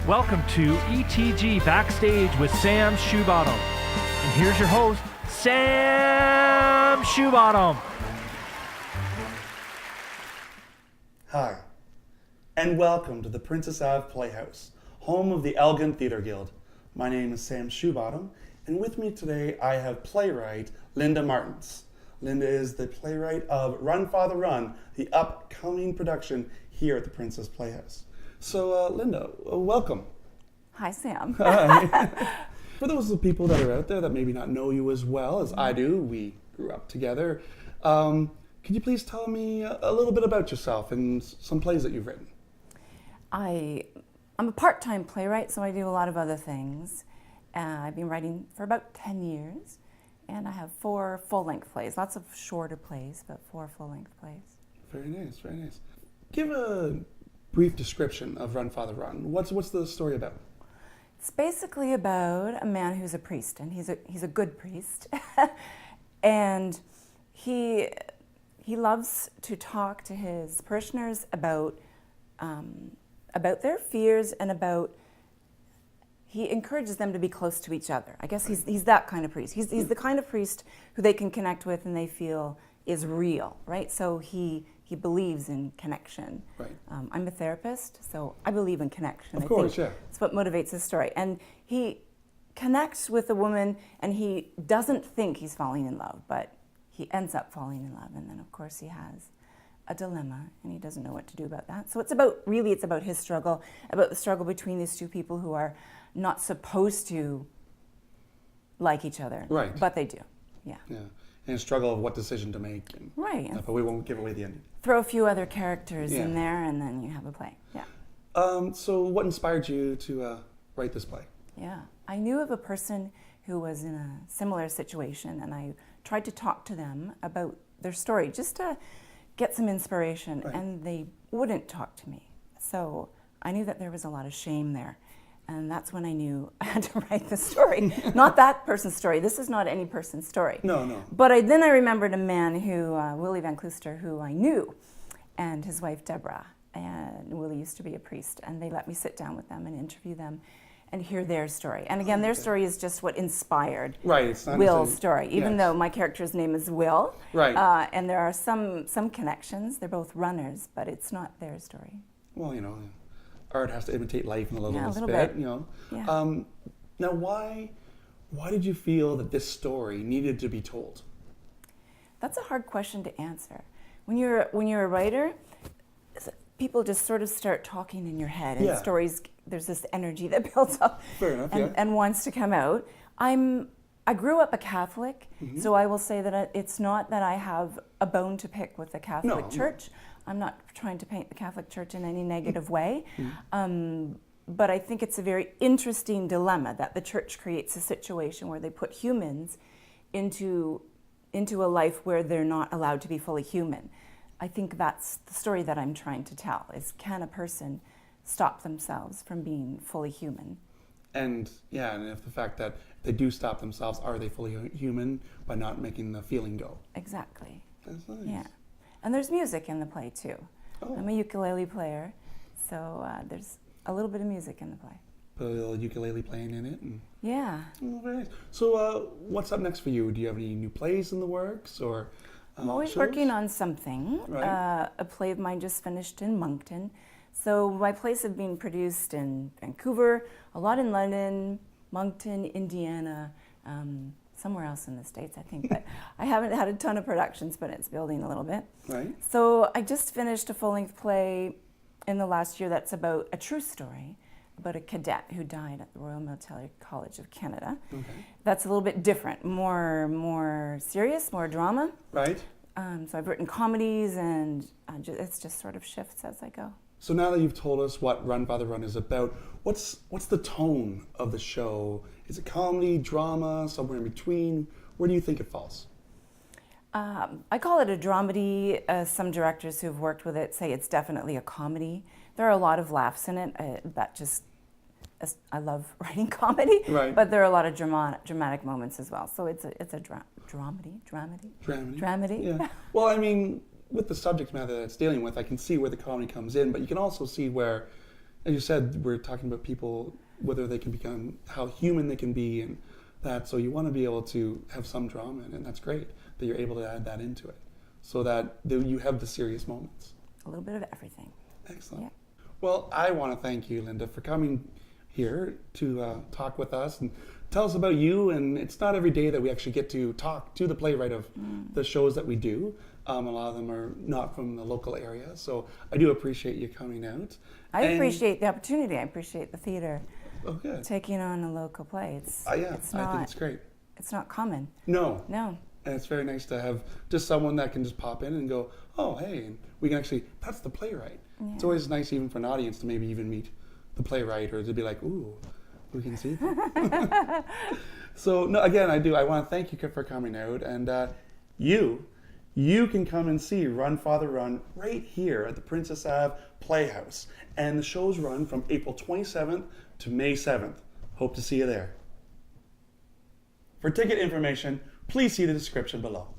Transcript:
Welcome to ETG Backstage with Sam Shoebottom. And here's your host, Sam Shoebottom. Hi, and welcome to the Princess Ave Playhouse, home of the Elgin Theatre Guild. My name is Sam Shoebottom, and with me today I have playwright Lynda Martens. Lynda is the playwright of Run, Father, Run, the upcoming production here at the Princess Playhouse. So, Lynda, welcome. Hi, Sam. Hi. For those of the people that are out there that maybe not know you as well as I do, we grew up together. Could you please tell me a little bit about yourself and some plays that you've written? I'm a part-time playwright, so I do a lot of other things. I've been writing for about 10 years, and I have 4 full-length plays. Lots of shorter plays, but 4 full-length plays. Very nice, very nice. Give a brief description of Run, Father, Run. What's the story about? It's basically about a man who's a priest, and he's a good priest, and he loves to talk to his parishioners about their fears and he encourages them to be close to each other. I guess he's that kind of priest. He's the kind of priest who they can connect with and they feel is real, right? So he believes in connection. Right. I'm a therapist, so I believe in connection. Of course, yeah. It's what motivates his story. And he connects with a woman and he doesn't think he's falling in love, but he ends up falling in love. And then, of course, he has a dilemma and he doesn't know what to do about that. So it's about his struggle, about the struggle between these two people who are not supposed to like each other. Right. But they do, yeah. Yeah, and a struggle of what decision to make. And, right. but we won't give away the ending. Throw a few other characters Yeah. in there and then you have a play, yeah. So what inspired you to write this play? Yeah, I knew of a person who was in a similar situation and I tried to talk to them about their story just to get some inspiration, Right. and they wouldn't talk to me. So I knew that there was a lot of shame there. And that's when I knew I had to write the story. Not that person's story. This is not any person's story. No. But then I remembered a man who, Willie Van Klooster, who I knew, and his wife Deborah. And Willie used to be a priest. And they let me sit down with them and interview them and hear their story. And again, their story is just what inspired It's not Will's story, even yes. though my character's name is Will. Right. And there are some connections. They're both runners, but it's not their story. Well, art has to imitate life in a little bit. Yeah. Now, why did you feel that this story needed to be told? That's a hard question to answer. When you're a writer, people just sort of start talking in your head, and stories. There's this energy that builds up Fair enough, and wants to come out. I grew up a Catholic, so I will say that it's not that I have a bone to pick with the Catholic Church. I'm not trying to paint the Catholic Church in any negative way, but I think it's a very interesting dilemma that the Church creates a situation where they put humans into a life where they're not allowed to be fully human. I think that's the story that I'm trying to tell, is can a person stop themselves from being fully human? And if the fact that they do stop themselves, are they fully human by not making the feeling go? Exactly. That's nice. Yeah. And there's music in the play too. Oh. I'm a ukulele player, so there's a little bit of music in the play. Put a little ukulele playing in it. Yeah. Oh, very nice. So what's up next for you? Do you have any new plays in the works, or I'm always shows? working on something. Right. A play of mine just finished in Moncton. So my plays have been produced in Vancouver, a lot in London, Moncton, Indiana, somewhere else in the States, I think. But I haven't had a ton of productions, but it's building a little bit. Right. So I just finished a full-length play in the last year that's about a true story, about a cadet who died at the Royal Military College of Canada. Okay. That's a little bit different, more serious, more drama. Right. So I've written comedies, and it's just sort of shifts as I go. So now that you've told us what Run, Father, Run is about, what's the tone of the show? Is it comedy, drama, somewhere in between? Where do you think it falls? I call it a dramedy. Some directors who've worked with it say it's definitely a comedy. There are a lot of laughs in it. I love writing comedy, Right. but there are a lot of dramatic moments as well. So it's a dramedy. Yeah. Well, I mean, with the subject matter that it's dealing with, I can see where the comedy comes in, but you can also see where as you said, we're talking about people, whether they can become, how human they can be, and that. So you want to be able to have some drama in it, and that's great that you're able to add that into it, so that you have the serious moments. A little bit of everything. Excellent. Yeah. Well, I want to thank you, Lynda, for coming here to talk with us and tell us about you. And it's not every day that we actually get to talk to the playwright of the shows that we do. A lot of them are not from the local area, so I do appreciate you coming out. I appreciate the opportunity. I appreciate the theater taking on a local play. I think it's great. It's not common. No. No. And it's very nice to have just someone that can just pop in and go, oh, hey, and we can actually, that's the playwright. Yeah. It's always nice even for an audience to maybe even meet the playwright, or to be like, ooh, we can see them. So, no, again, I want to thank you for coming out. And you can come and see Run, Father, Run right here at the Princess Ave Playhouse. And the shows run from April 27th to May 7th. Hope to see you there. For ticket information, please see the description below.